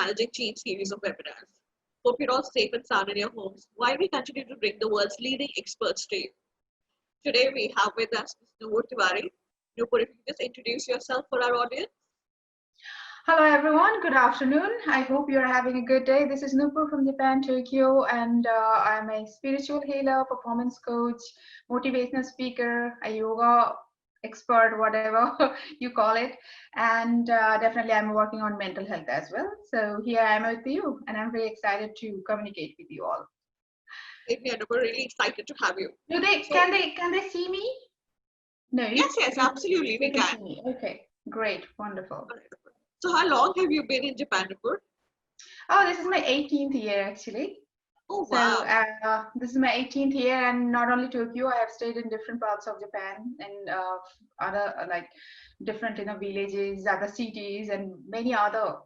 Managing Change series of webinars. Hope you're all safe and sound in your homes while we continue to bring the world's leading experts to you. Today we have with us Ms. Nupur Tewari. Nupur, if you just introduce yourself for our audience. Hello everyone, good afternoon. I hope you're having a good day. This is Nupur from Japan, Tokyo, and I'm a spiritual healer, performance coach, motivational speaker, a yoga expert, whatever you call it. And definitely I'm working on mental health as well. So here I am with you, and I'm very excited to communicate with you all. We're really excited to have you. Can they see me? No. Yes, absolutely. We can. See me. Okay, great, wonderful. So how long have you been in Japan, Nupur? Oh, this is my 18th year actually. Oh, wow. So this is my 18th year, and not only Tokyo, I have stayed in different parts of Japan and other like different villages, other cities, and many other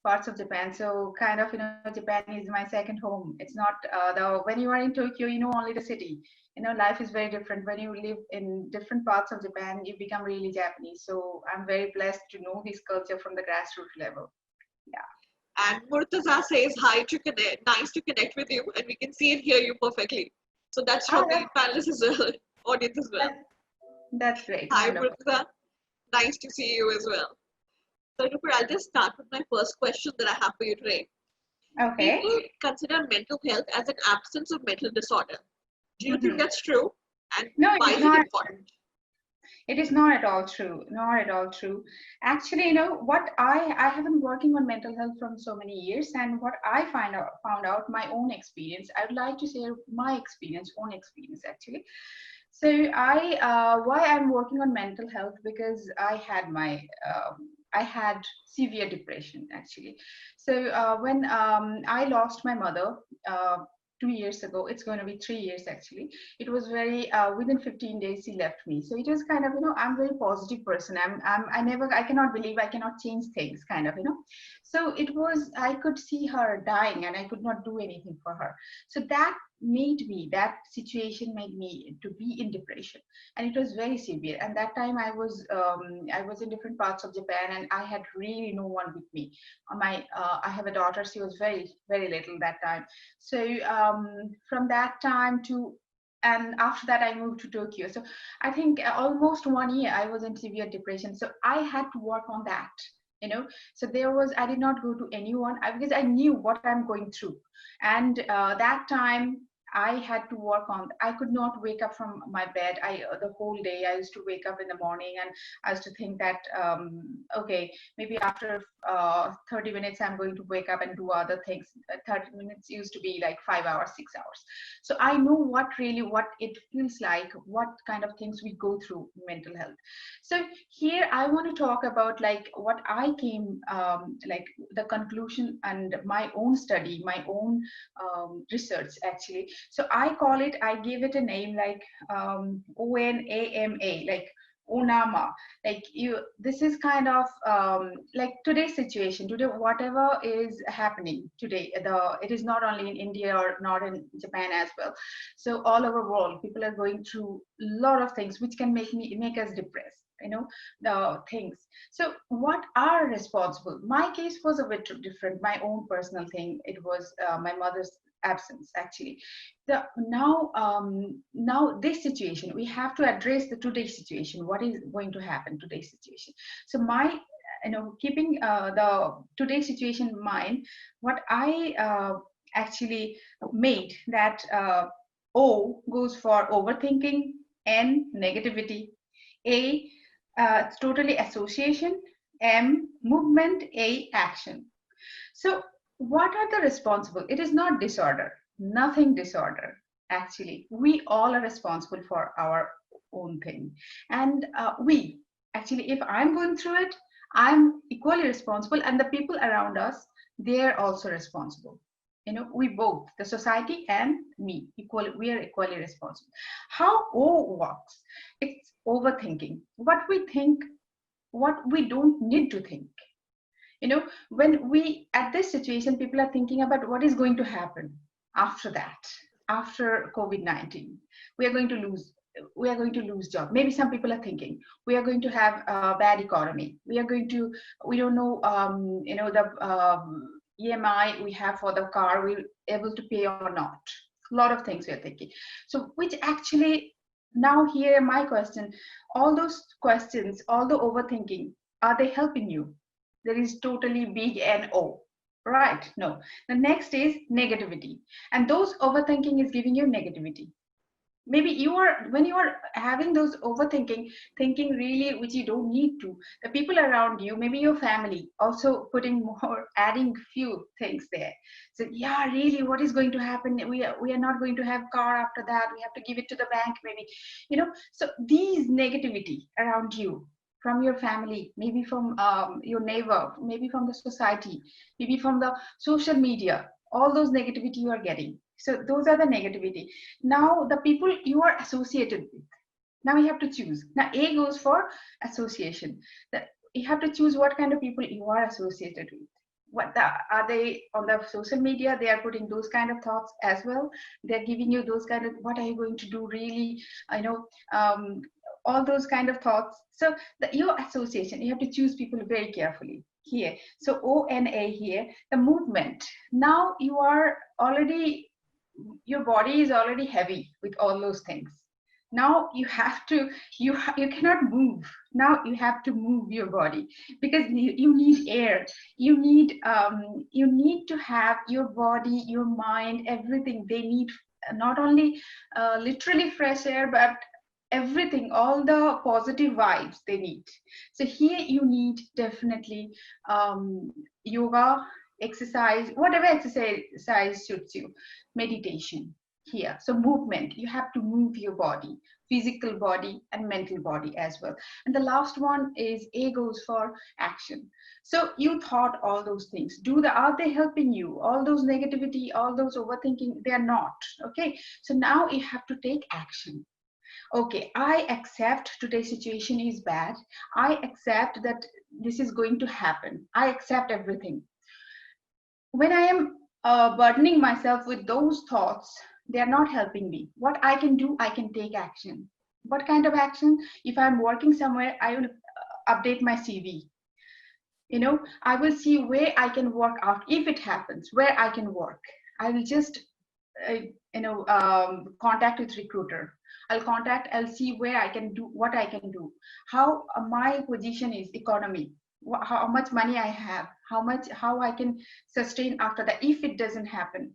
parts of Japan. So kind of Japan is my second home. It's not when you are in Tokyo, you know only the city. Life is very different. When you live in different parts of Japan, you become really Japanese. So I'm very blessed to know this culture from the grassroots level. Yeah. And Murtaza says hi to connect, nice to connect with you, and we can see and hear you perfectly. So that's from the panelists as well, audience as well. That's great. Hi Murtaza, nice to see you as well. So Nupur, I'll just start with my first question that I have for you today. Okay. People consider mental health as an absence of mental disorder. Do you think that's true? And why is it important? It is not at all true. Not at all true. Actually, what I have been working on mental health from so many years, and what I found out my own experience. I would like to share my own experience actually. So why I'm working on mental health, because I had severe depression actually. So when I lost my mother 2 years ago, it's going to be 3 years actually. It was very within 15 days she left me. So it was kind of I'm a very positive person. I cannot believe I cannot change things kind of. So it was, I could see her dying and I could not do anything for her. So that situation made me to be in depression, and it was very severe. And that time I was in different parts of Japan, and I had really no one with me. I have a daughter. She was very, very little that time. So from that time and after that I moved to Tokyo. So I think almost 1 year I was in severe depression. So I had to work on that. So I did not go to anyone because I knew what I'm going through. And that time I had to work on, I could not wake up from my bed. The whole day I used to wake up in the morning, and I used to think that, okay, maybe after 30 minutes, I'm going to wake up and do other things. 30 minutes used to be like 5 hours, 6 hours. So I know what it feels like, what kind of things we go through in mental health. So here I want to talk about like what I came, like the conclusion and my own study, my own research actually. So I gave it a name like ONAMA, like Onama. Like this is kind of like today's situation, today, whatever is happening today, it is not only in India or not in Japan as well. So all over the world, people are going through a lot of things which can make us depressed. The things. So what are responsible? My case was a bit different. My own personal thing. It was my mother's absence actually. Now this situation, we have to address the today's situation. What is going to happen today's situation? So my keeping the today's situation in mind, what I actually made that O goes for overthinking, N negativity, A totally association, M movement, A action. So what are the responsible? It is not disorder, nothing disorder. Actually, we all are responsible for our own thing. And if I'm going through it, I'm equally responsible, and the people around us, they're also responsible. We both, the society and me, we are equally responsible. How O works? It's overthinking. What we think, what we don't need to think. When we, at this situation, people are thinking about what is going to happen after that, after COVID-19. We are going to lose job. Maybe some people are thinking we are going to have a bad economy. We don't know, EMI we have for the car, we're able to pay or not. A lot of things we're thinking. So, which actually, now here my question, all those questions, all the overthinking, are they helping you? There is totally big no. Right? No. The next is negativity. And those overthinking is giving you negativity. Maybe you are, when you are having those overthinking, thinking really which you don't need to, the people around you, maybe your family, also putting more, adding few things there. So yeah, really, what is going to happen? We are not going to have car after that, we have to give it to the bank, maybe, so these negativity around you, from your family, maybe from your neighbor, maybe from the society, maybe from the social media, all those negativity you are getting. So those are the negativity. Now the people you are associated with. Now you have to choose. Now A goes for association. You have to choose what kind of people you are associated with. Are they on the social media? They are putting those kind of thoughts as well. They're giving you those kind of, what are you going to do really? I know, all those kind of thoughts. So your association, you have to choose people very carefully here. So ONA here, the movement. Now you are already, your body is already heavy with all those things. Now you have to, you cannot move. Now you have to move your body, because you need air. You need to have your body, your mind, everything. They need not only literally fresh air, but everything, all the positive vibes they need. So here you need definitely yoga, exercise, whatever exercise suits you, meditation here. So movement, you have to move your body, physical body and mental body as well. And the last one is A goes for action. So you thought all those things, are they helping you? All those negativity, all those overthinking, they are not. Okay, so now you have to take action. Okay, I accept today's situation is bad. I accept that this is going to happen. I accept everything. When I am burdening myself with those thoughts, they are not helping me. What I can do, I can take action. What kind of action? If I'm working somewhere, I will update my CV. I will see where I can work out. If it happens, where I can work, I will just contact with recruiter. I'll see where I can do, what I can do, how my position is, economy, how much money I have, how I can sustain after that if it doesn't happen.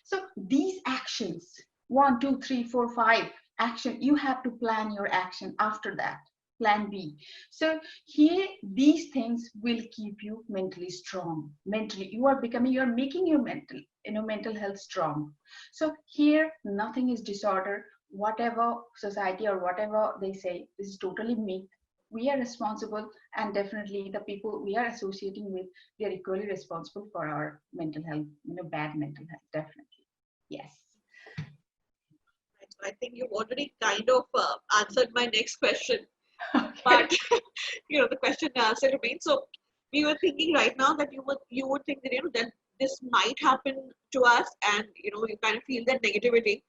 So these actions, 1 2 3 4 5 action, you have to plan your action after that, plan B. So here these things will keep you mentally strong. Mentally you're making your mental health strong. So here nothing is disorder. Whatever society or whatever they say, this is totally myth. We are responsible, and definitely the people we are associating with, we are equally responsible for our mental health, bad mental health, definitely. Yes. I think you've already kind of answered my next question. Okay. But the question still remains. So we were thinking right now that you would think that that this might happen to us, and you kind of feel that negativity.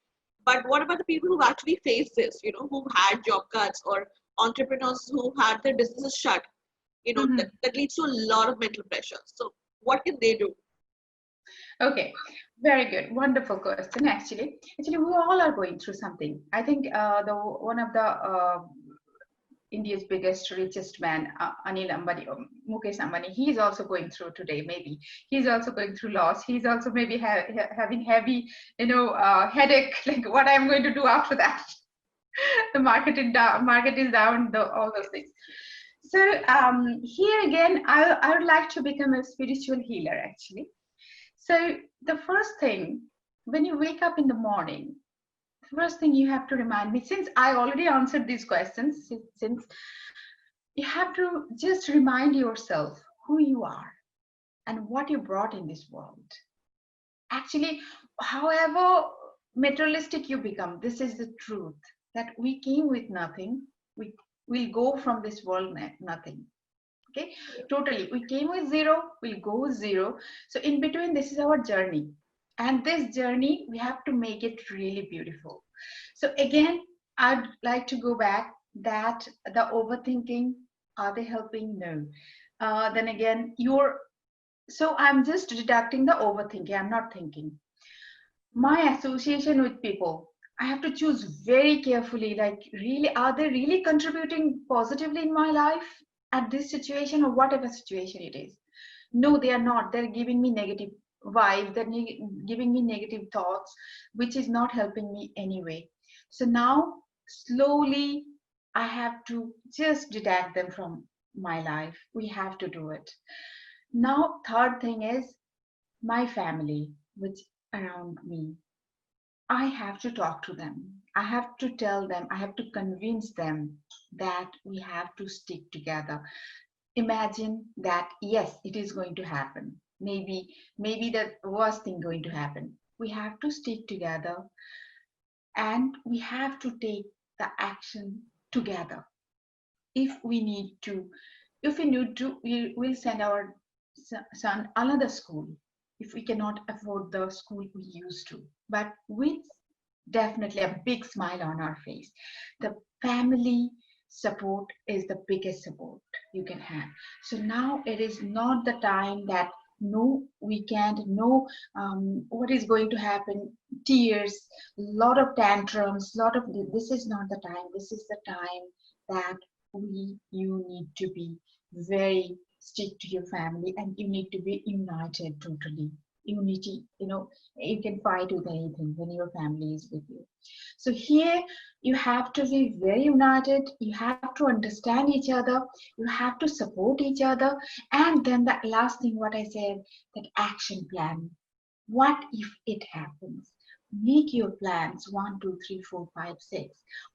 But what about the people who actually face this? Who had job cuts, or entrepreneurs who had their businesses shut? That leads to a lot of mental pressure. So what can they do? Okay, very good, wonderful question. Actually, we all are going through something. I think the one of the India's biggest, richest man, Anil Ambani, Mukesh Ambani, he's also going through today. Maybe he's also going through loss. He's also maybe having heavy, headache. Like, what I'm going to do after that? The market is down. All those things. So here again, I would like to become a spiritual healer. Actually, so the first thing, when you wake up in the morning, first thing you have to remind me, since I already answered these questions, since you have to just remind yourself who you are and what you brought in this world. Actually, however materialistic you become, this is the truth, that we came with nothing. We will go from this world nothing. Okay, totally. We came with zero, we'll go with zero. So in between, this is our journey. And this journey, we have to make it really beautiful. So again, I'd like to go back that the overthinking, are they helping? No. Then again, your So I'm just deducting the overthinking. I'm not thinking. My association with people, I have to choose very carefully, like really, are they really contributing positively in my life at this situation or whatever situation it is? No, they are not. They're giving me negative vibes, giving me negative thoughts, which is not helping me anyway. So now slowly I have to just detach them from my life. We have to do it. Now third thing is my family, which around me. I have to talk to them. I have to tell them, I have to convince them that we have to stick together. Imagine that, yes, it is going to happen. Maybe the worst thing going to happen. We have to stick together and we have to take the action together. If we need to, if we need to, we will send our son another school if we cannot afford the school we used to, but with definitely a big smile on our face. The family support is the biggest support you can have. So now it is not the time that no, we can't, no, what is going to happen, tears, lot of tantrums, lot of, this is not the time. This is the time that you need to be very stick to your family and you need to be united totally. Unity, you can fight with anything when your family is with you. So here you have to be very united, you have to understand each other, you have to support each other. And then the last thing what I said, that action plan. What if it happens? Make your plans 1, 2, 3, 4, 5, 6.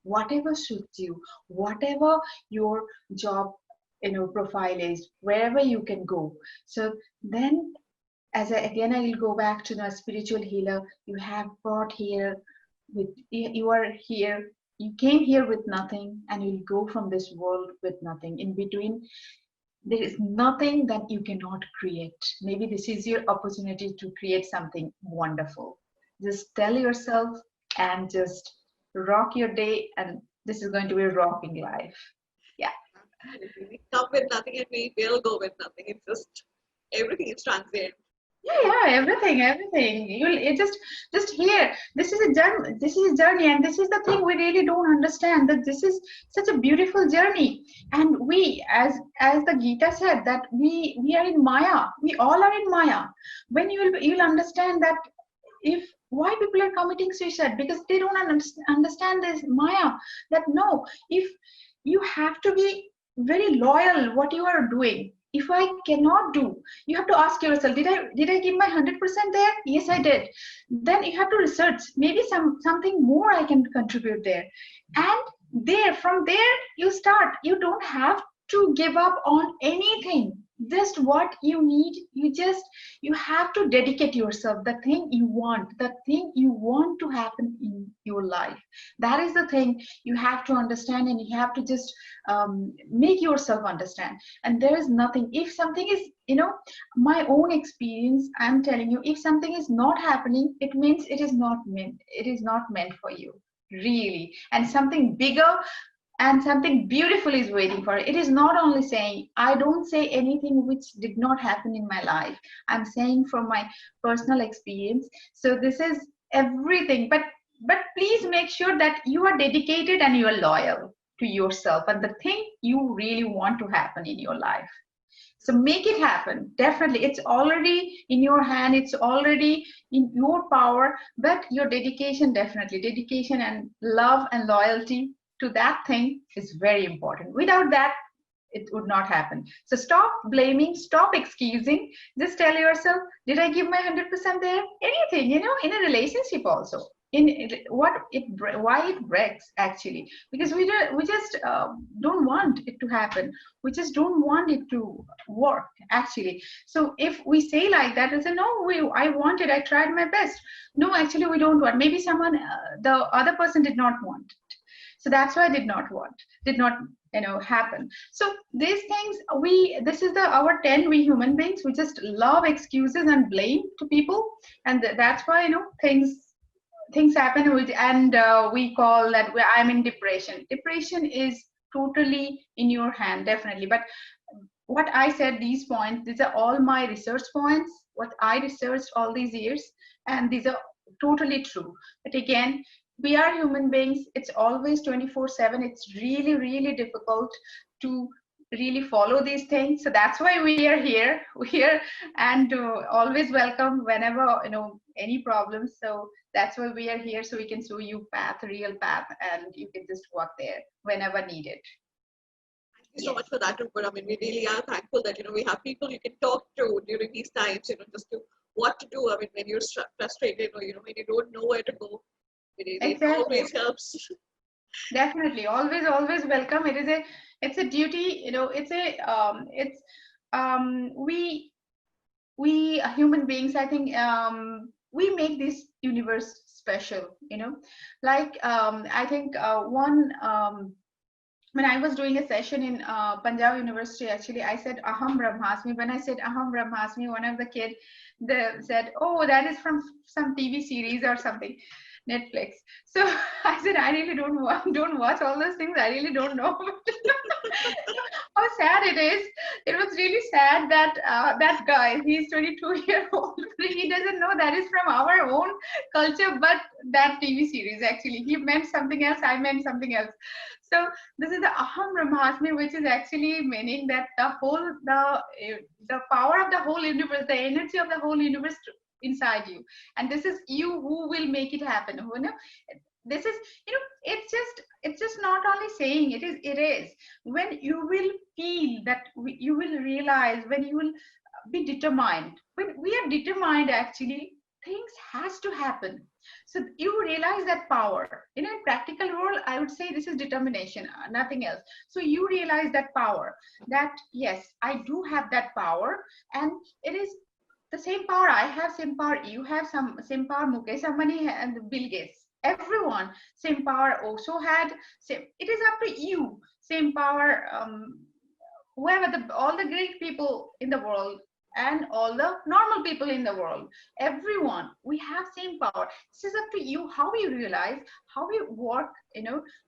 Whatever suits you, whatever your job profile is, wherever you can go. So then again I will go back to the spiritual healer. You have brought here with, you are here, you came here with nothing and you'll go from this world with nothing in between. There is nothing that you cannot create. Maybe this is your opportunity to create something wonderful. Just tell yourself and just rock your day, and this is going to be a rocking life. Yeah. Absolutely. We come with nothing and we will go with nothing. It's just everything is transient. Yeah, everything. You'll it just here. This is a journey. This is a journey, and this is the thing we really don't understand. That this is such a beautiful journey, and we, as the Gita said, that we are in Maya. We all are in Maya. When you'll understand that if why people are committing suicide, because they don't understand this Maya. That no, if you have to be very loyal what you are doing. If I cannot do, you have to ask yourself, did I give my 100% there? Yes, I did. Then you have to research, maybe something more I can contribute there. And from there you start. You don't have to give up on anything. Just what you need, you have to dedicate yourself, the thing you want to happen in your life. That is the thing you have to understand, and you have to just make yourself understand. And there is nothing, if something is, my own experience, I'm telling you, if something is not happening, it means it is not meant for you, really. And something bigger and something beautiful is waiting for it. It is not only saying, I don't say anything which did not happen in my life. I'm saying from my personal experience. So this is everything. But please make sure that you are dedicated and you are loyal to yourself and the thing you really want to happen in your life. So make it happen. Definitely. It's already in your hand. It's already in your power. But your dedication, definitely. Dedication and love and loyalty to that thing is very important. Without that, it would not happen. So stop blaming, stop excusing. Just tell yourself, did I give my 100% there? Anything, in a relationship also. Why it breaks actually, because we just don't want it to happen. We just don't want it to work actually. So if we say like that, we say no, I wanted, I tried my best. No, actually we don't want. Maybe someone, the other person did not want it. So that's why did not happen. So these things, this is our 10 we human beings, we just love excuses and blame to people. And that's why things happen and we call that I'm in depression. Depression is totally in your hand, definitely. But what I said, these points, these are all my research points, what I researched all these years, and these are totally true. But again, we are human beings. It's always 24/7. It's really, really difficult to really follow these things. So that's why we are here. We're and always welcome whenever any problems. So that's why we are here. So we can show you path, real path, and you can just walk there whenever needed. Thank you so Yes. much for that, Nupur. I mean, we really are thankful that we have people you can talk to during these times. Just to what to do. I mean, when you're frustrated or when you don't know where to go, it Exactly. always helps. Definitely. Always, always welcome. It's a duty, we human beings, I think, we make this universe special, like, I think, when I was doing a session in Punjab University, actually, I said Aham Brahmasmi. When I said Aham Brahmasmi, one of the kid said, "Oh, that is from some TV series or something, Netflix." So I said, "I really don't watch all those things. I really don't know." How sad it is. It was really sad that that guy, he's 22-year old, he doesn't know that is from our own culture, but that TV series actually. He meant something else, I meant something else. So this is the Aham Brahmasmi, which is actually meaning that the power of the whole universe, the energy of the whole universe inside you, and this is you who will make it happen. This is, it's just not only saying it is when you will feel that, you will realize, when you will be determined, when we are determined, actually things has to happen. So you realize that power in a practical world, I would say this is determination, nothing else. So you realize that power, that yes, I do have that power, and it is the same power I have, same power you have, some same power Mukesh Ambani and Bill Gates, everyone, same power also had, same, it is up to you, same power, whoever, all the great people in the world and all the normal people in the world, everyone, we have same power. This is up to you, how you realize, how you work,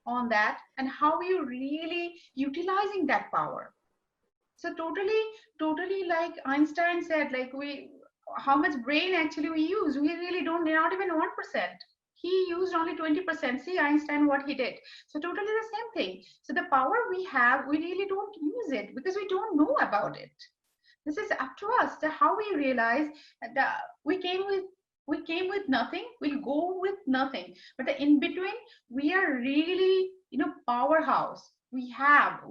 on that, and how you really utilizing that power. So totally like Einstein said, like, we, how much brain actually we use, we really don't, not even 1%. He used only 20%. See Einstein, what he did. So totally the same thing. So the power we have, we really don't use it because we don't know about it. This is up to us, the how we realize that we came with nothing, we'll go with nothing, but the in between, we are really, powerhouse. We are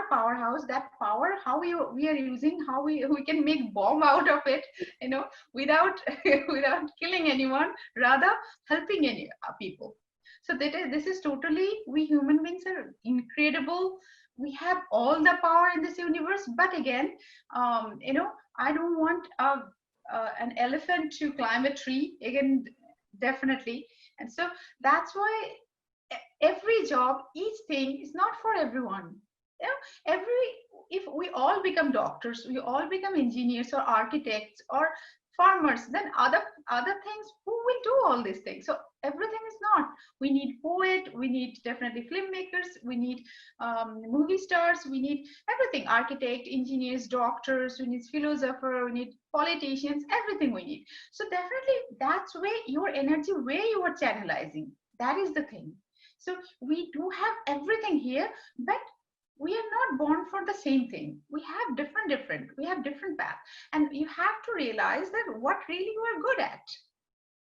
powerhouse. That power, how we are using, how we can make bomb out of it, without without killing anyone, rather helping any people. So this is totally, we human beings are incredible. We have all the power in this universe, but again, I don't want an elephant to climb a tree again, definitely. And so that's why every job, each thing is not for everyone. Every, if we all become doctors, we all become engineers or architects or farmers, then other things, who will do all these things? So everything is not. We need poet, we need definitely filmmakers, we need movie stars, we need everything, architect, engineers, doctors, we need philosopher, we need politicians, everything we need. So definitely that's where your energy, where you are channelizing, that is the thing. So we do have everything here, but we are not born for the same thing. We have different, we have different paths. And you have to realize that what really you are good at.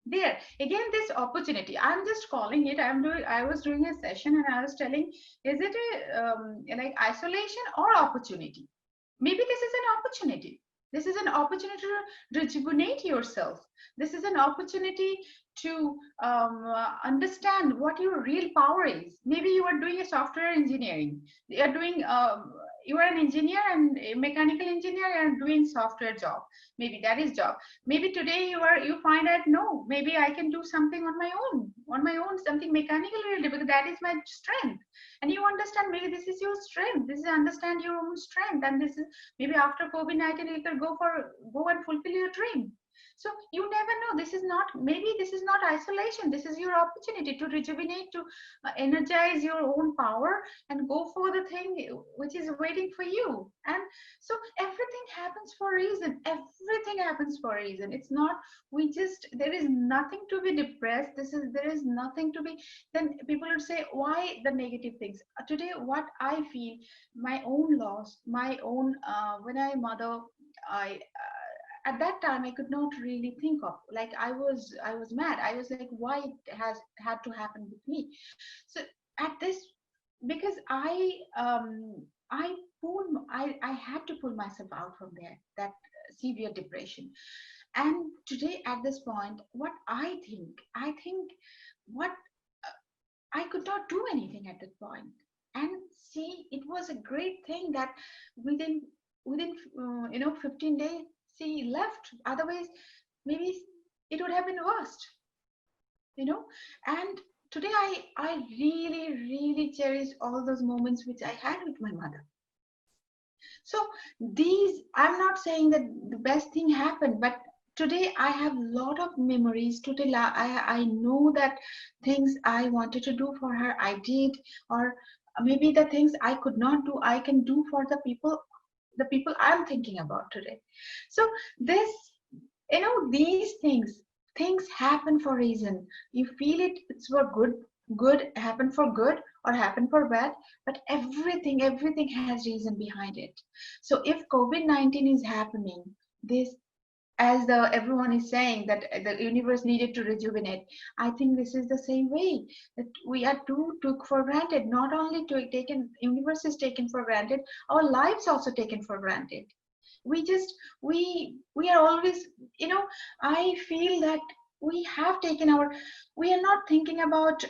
There, again, this opportunity, I'm just calling it, I was doing a session and I was telling, is it a like isolation or opportunity? Maybe this is an opportunity. This is an opportunity to rejuvenate yourself. This is an opportunity to understand what your real power is. Maybe you are doing a software engineering. You are doing you are an engineer and a mechanical engineer and doing software job. Maybe that is job. Maybe today you find out, no, maybe I can do something on my own, something mechanical related, because that is my strength. And you understand, maybe this is your strength. This is understand your own strength, and this is maybe after COVID-19 you can go and fulfill your dream. So you never know. This is not, maybe this is not isolation. This is your opportunity to rejuvenate, to energize your own power and go for the thing which is waiting for you. And so everything happens for a reason. Everything happens for a reason. It's not, we just, there is nothing to be depressed. There is nothing to be, then people would say, why the negative things? Today, what I feel, my own loss, my own, when I mother, I, at that time I could not really think of, like I was mad. I was like, why it has had to happen with me? So at this, because I had to pull myself out from there, that severe depression. And today at this point, what I think what I could not do anything at that point. And see, it was a great thing that within within 15 days she left. Otherwise, maybe it would have been worst. And today I really really cherish all those moments which I had with my mother. So these, I'm not saying that the best thing happened, but today I have a lot of memories. Today I know that things I wanted to do for her, I did, or maybe the things I could not do, I can do for the people I'm thinking about today. So this, these things happen for a reason. You feel it's for good happen for good or happen for bad, but everything has reason behind it. So if COVID-19 is happening, this, as the everyone is saying that the universe needed to rejuvenate, I think this is the same way, that we are too took for granted. Not only to taken, universe is taken for granted, our lives also taken for granted. We just, we are always, I feel that we have taken our, we are not thinking about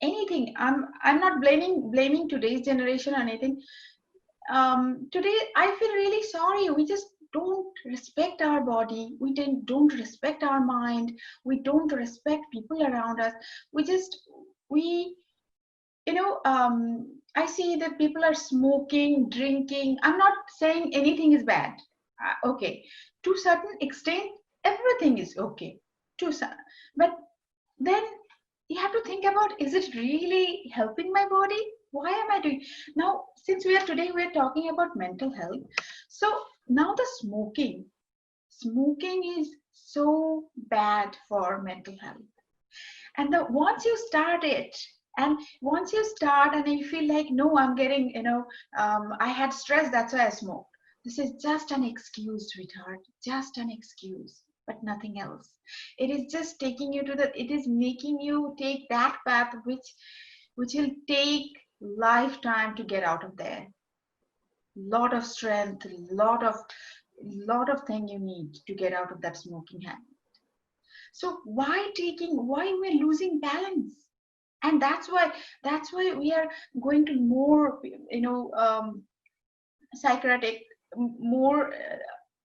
anything. I'm not blaming today's generation or anything. Today I feel really sorry. We just don't respect our body. We don't respect our mind. We don't respect people around us. We just, we, I see that people are smoking, drinking. I'm not saying anything is bad. Okay, to certain extent, everything is okay. To some, but then you have to think about: is it really helping my body? Why am I doing now? Since we are talking about mental health, so now the smoking is so bad for mental health. And once you start it, and once you start and you feel like, no, I'm getting, I had stress, that's why I smoked. This is just an excuse, sweetheart, just an excuse, but nothing else. It is just taking you to the, it is making you take that path which will take lifetime to get out of there. Lot of strength, lot of thing you need to get out of that smoking habit. So why we're losing balance? And that's why we are going to more, psychotic, more,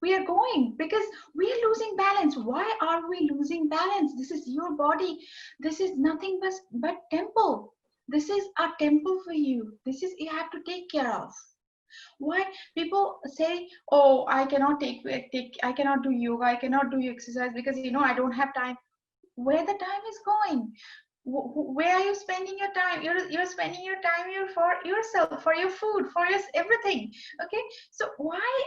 we are going, because we are losing balance. Why are we losing balance? This is your body. This is nothing but temple. This is a temple for you. This is, you have to take care of. Why people say, oh, I cannot I cannot do yoga, I cannot do exercise because I don't have time. Where the time is going? Where are you spending your time? You're spending your time for yourself, for your food, for your everything. Okay, so why?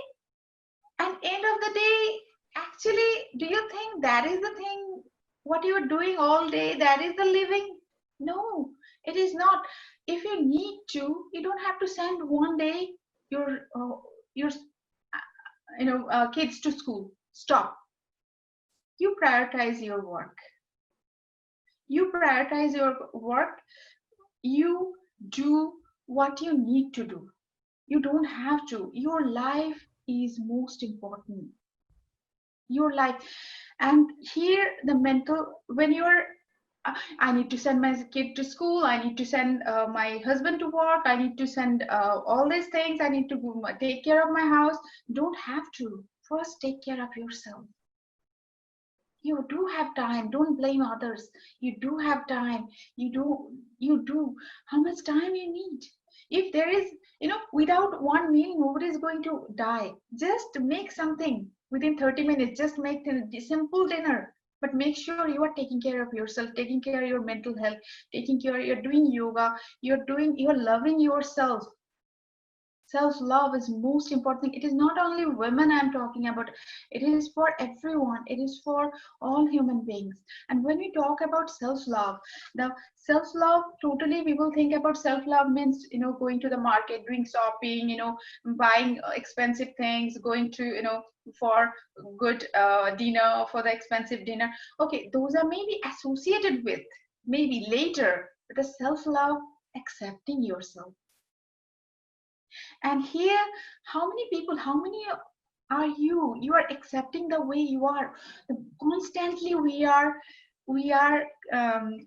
And end of the day, actually, do you think that is the thing? What you're doing all day, that is the living? No, it is not. If you need to, you don't have to send one day your kids to school. Stop. You prioritize your work. You prioritize your work. You do what you need to do. You don't have to. Your life is most important. Your life. And here the mental, when you're, I need to send my kid to school, I need to send my husband to work, I need to send all these things, I need to take care of my house. Don't have to. First take care of yourself. You do have time. Don't blame others. You do have time. You do how much time you need. If there is, without one meal nobody is going to die. Just make something. Within 30 minutes, just make a simple dinner, but make sure you are taking care of yourself, taking care of your mental health, taking care, you're doing yoga, you're loving yourself. Self-love is most important thing. It is not only women I'm talking about, it is for everyone, it is for all human beings. And when we talk about self-love, the self-love, totally people think about self-love means, going to the market, doing shopping, buying expensive things, going to, for good dinner, for the expensive dinner. Okay, those are maybe associated with maybe later, but the self-love, accepting yourself. And here, how many people, how many are you are accepting the way you are? Constantly we are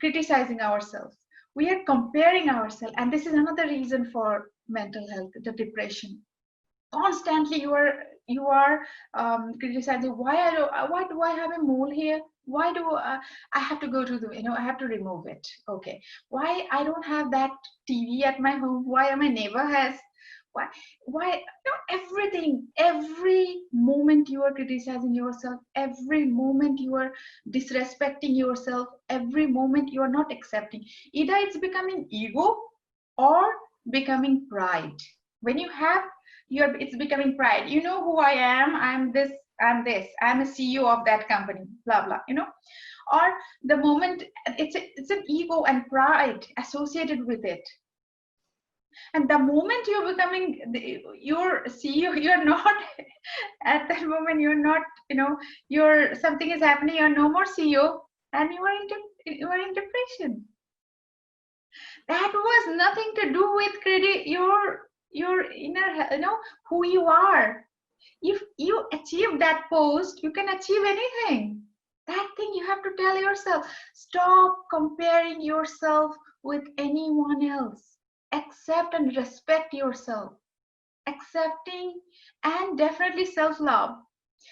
criticizing ourselves, we are comparing ourselves, and this is another reason for mental health, the depression. Constantly you are criticizing, why do I have a mole here, why do I have to go to the, I have to remove it, okay, why I don't have that TV at my home, why my neighbor has, why everything, every moment you are criticizing yourself, every moment you are disrespecting yourself, every moment you are not accepting, either it's becoming ego or becoming pride. When you have it's becoming pride, who I am, I'm a CEO of that company, blah blah, or the moment it's an ego and pride associated with it. And the moment you're becoming your CEO, you're not at that moment, you're not, you're something is happening, you're no more CEO, and you are in depression. That was nothing to do with credit, your inner, who you are. If you achieve that post, you can achieve anything. That thing you have to tell yourself. Stop comparing yourself with anyone else. Accept and respect yourself. Accepting and definitely self-love.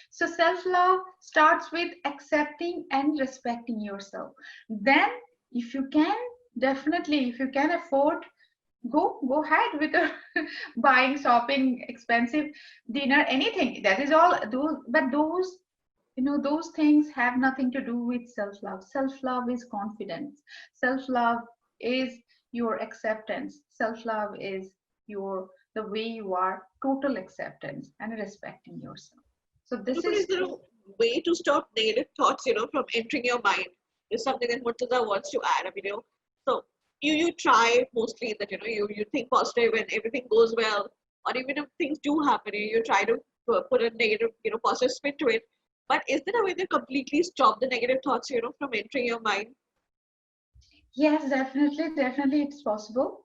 So self-love starts with accepting and respecting yourself. Then if you can, definitely, if you can afford, go ahead with buying, shopping, expensive dinner, anything. That is all those, but those things have nothing to do with self-love. Self-love is confidence. Self-love is your acceptance. Self-love is your the way you are, total acceptance and respecting yourself. So this Nupur, is is there a way to stop negative thoughts, from entering your mind? Is something that Murtaza wants to add. I mean, so you try mostly that, you think positive when everything goes well, or even if things do happen, you try to put a negative, positive spin to it. But is there a way to completely stop the negative thoughts, from entering your mind? yes, definitely it's possible.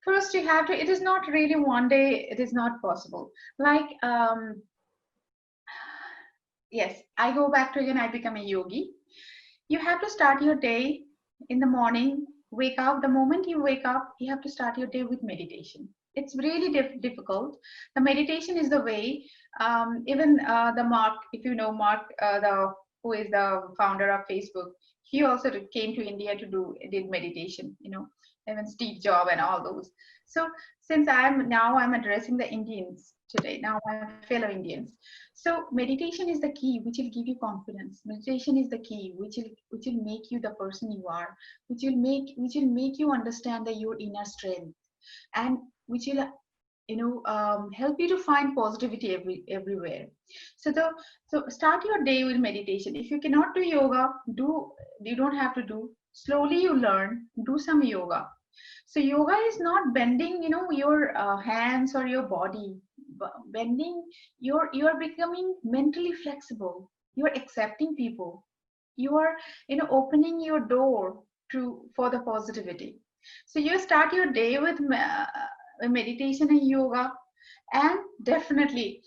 First you have to, it is not really one day, it is not possible. Like yes, I go back to again, I become a yogi. You have to start your day in the morning, wake up. The moment you wake up, you have to start your day with meditation. It's really difficult. The meditation is the way. Even the Mark, if you know Mark, who is the founder of Facebook, he also came to India to did meditation. Even Steve Jobs and all those. So since I'm addressing the Indians today, now my fellow Indians. So meditation is the key, which will give you confidence. Meditation is the key, which will make you the person you are, which will make you understand that your inner strength, and which will help you to find positivity everywhere. So start your day with meditation. If you cannot do yoga, you don't have to do. Slowly you learn. Do some yoga. So yoga is not bending, your hands or your body. Bending, you're becoming mentally flexible. You're accepting people. You are, opening your door for the positivity. So you start your day with meditation and yoga, and definitely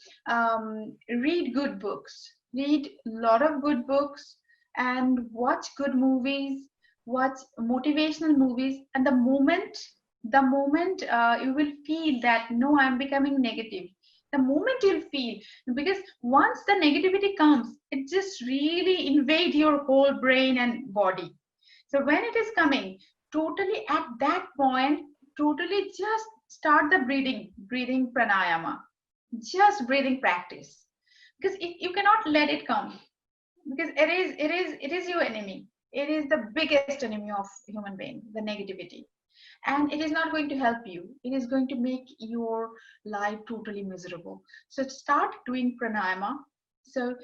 read good books. Read a lot of good books and watch good movies, watch motivational movies. And the moment you will feel that no, I'm becoming negative, the moment you'll feel, because once the negativity comes, it just really invade your whole brain and body. So when it is coming, totally at that point, totally just start the breathing pranayama, just breathing practice. because you cannot let it come, because it is your enemy. It is the biggest enemy of human being, the negativity, and it is not going to help you. It is going to make your life totally miserable. So start doing pranayama. So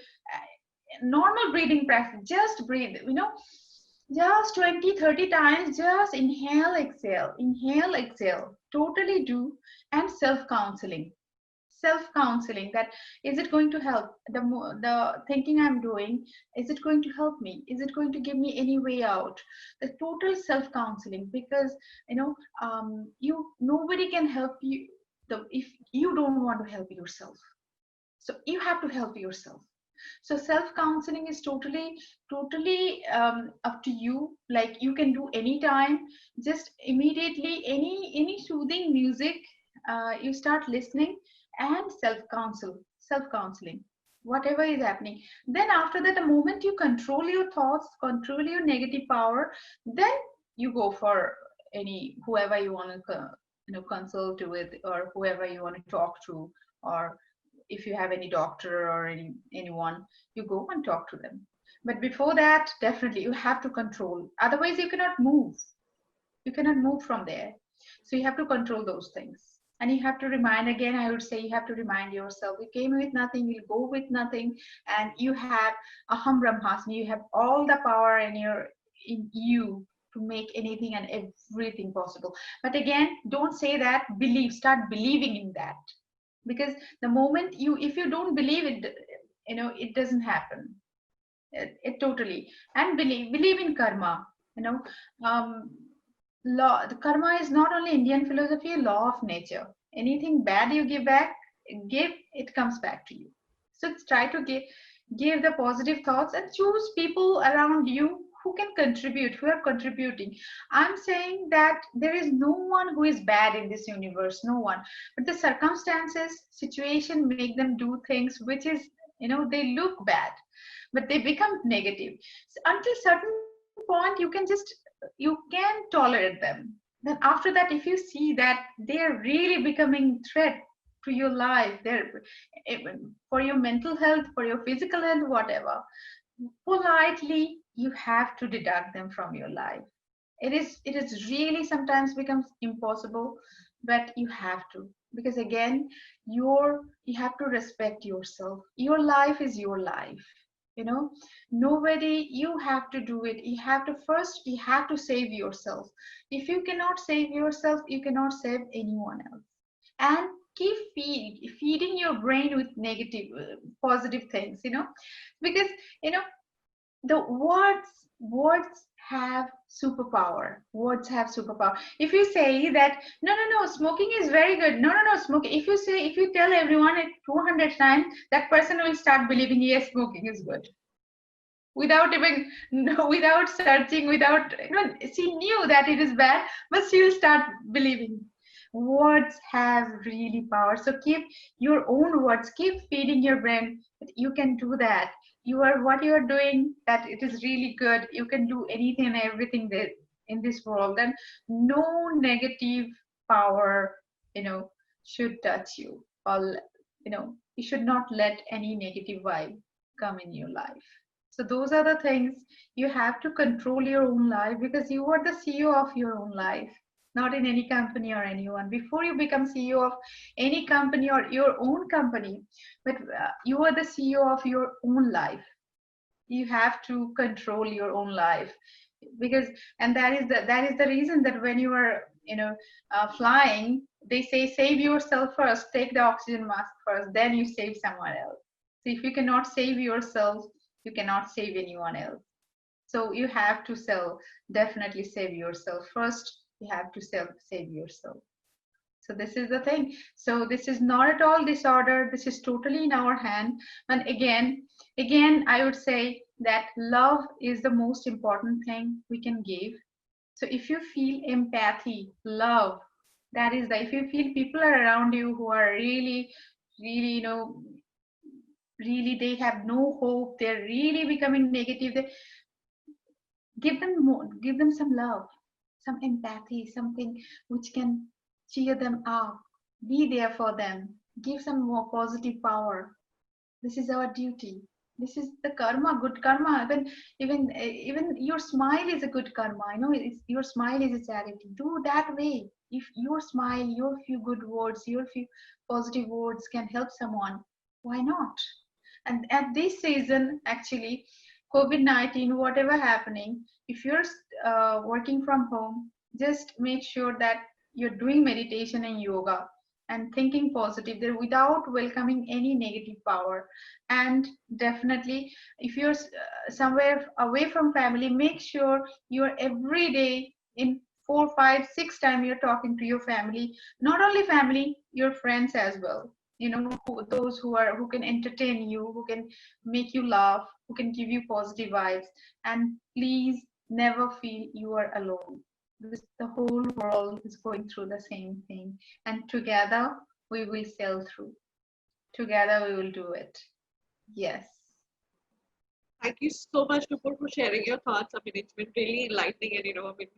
normal breathing practice, just breathe, just 20-30 times, just inhale exhale, totally do. And self counseling, that is it going to help, the thinking I'm doing, is it going to help me, is it going to give me any way out? The total self counseling, because you nobody can help you if you don't want to help yourself. So you have to help yourself. So self counseling is totally up to you. Like, you can do anytime, just immediately, any soothing music, you start listening, and self counseling, whatever is happening. Then after that, the moment you control your thoughts, control your negative power, then you go for any whoever you want to consult with, or whoever you want to talk to, or if you have any doctor or anyone, you go and talk to them. But before that, definitely you have to control, otherwise you cannot move from there. So you have to control those things. And you have to remind, again I would say, you have to remind yourself, you came with nothing, you'll go with nothing. And you have aham brahmasmi, you have all the power in you to make anything and everything possible. But again, don't say that, start believing in that. Because the moment if you don't believe it, it doesn't happen. It totally. And believe in karma. you know um Law, the karma is not only Indian philosophy, a law of nature. Anything bad you give, it comes back to you. So try to give the positive thoughts, and choose people around you who can contribute, who are contributing. I'm saying that there is no one who is bad in this universe, no one. But the circumstances, situation make them do things which is, they look bad, but they become negative. So until certain point, you can tolerate them. Then after that, if you see that they are really becoming threat to your life, they're for your mental health, for your physical health, whatever, politely you have to deduct them from your life. It is really sometimes becomes impossible, but you have to, because again, you have to respect yourself. Your life is your life. you know Nobody, you have to do it. You have to save yourself. If you cannot save yourself, you cannot save anyone else. And keep feeding your brain with negative, positive things, because you know the words have superpower. Words have superpower. If you say that no, smoking is very good, no, smoking, if you tell everyone it 200 times, that person will start believing, yes, smoking is good, without even no, without searching, without, she knew that it is bad, but she will start believing. Words have really power. So keep your own words, keep feeding your brain that you can do that. What you are doing, that it is really good. You can do anything and everything that in this world, and no negative power, should touch you. Or, you should not let any negative vibe come in your life. So those are the things. You have to control your own life, because you are the CEO of your own life, not in any company or anyone. Before you become CEO of any company or your own company, but you are the CEO of your own life. You have to control your own life, because, and that is the reason that when you are, flying, they say save yourself first, take the oxygen mask first, then you save someone else. So if you cannot save yourself, you cannot save anyone else. So you have to definitely save yourself first. You have to save yourself. So this is the thing. So this is not at all disorder. This is totally in our hand. And again, I would say that love is the most important thing we can give. So if you feel empathy, love, that is if you feel people are around you who are really, really, really, they have no hope, they're really becoming negative, give them some love, some empathy, something which can cheer them up. Be there for them. Give some more positive power. This is our duty. This is the karma, good karma. Even your smile is a good karma. Your smile is a charity. Do that way. If your smile, your few good words, your few positive words can help someone, why not? And at this season, actually, COVID-19, whatever happening, if you're working from home, just make sure that you're doing meditation and yoga and thinking positive there without welcoming any negative power. And definitely, if you're somewhere away from family, make sure you're every day in 4, 5, 6 times you're talking to your family, not only family, your friends as well. Those who can entertain you, who can make you laugh, who can give you positive vibes. And please never feel you are alone, because the whole world is going through the same thing, and together we will sail through. Together we will do it. Yes. Thank you so much, Nupur, for sharing your thoughts. I mean, it's been really enlightening, and I mean,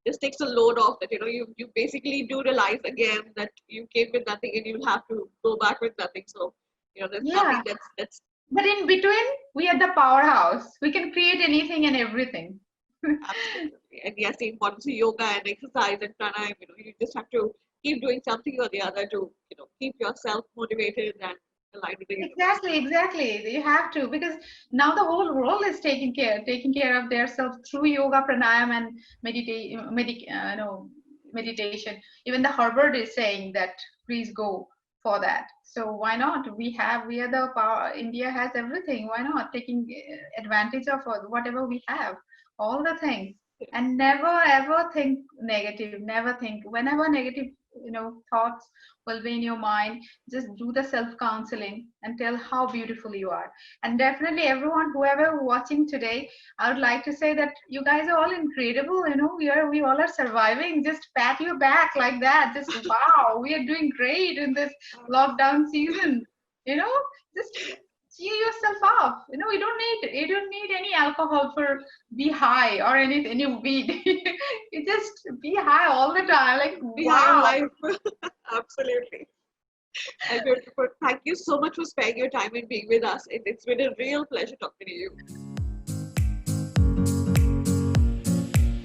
this takes a load off that you basically do realize again that you came with nothing and you'll have to go back with nothing. So there's Yeah, nothing that's but in between we are the powerhouse. We can create anything and everything. absolutely. And yes, the importance of yoga and exercise and pranayama. You just have to keep doing something or the other to keep yourself motivated and aligned with the universe. Exactly, exactly. You have to, because now the whole world is taking care of themselves through yoga, pranayama, and meditation. Even the Harvard is saying that please go for that. So why not? We are the power. India has everything. Why not taking advantage of whatever we have, all the things, and never ever think negative. Never think whenever negative thoughts will be in your mind, just do the self counseling and tell how beautiful you are. And definitely everyone, whoever watching today, I would like to say that you guys are all incredible. We all are surviving. Just pat your back like that. Just wow, we are doing great in this lockdown season. you know just cheer yourself up. You don't need any alcohol for be high or any weed. You just be high all the time, like Be high on wow. life. Absolutely. And thank you so much for sparing your time and being with us. It's been a real pleasure talking to you.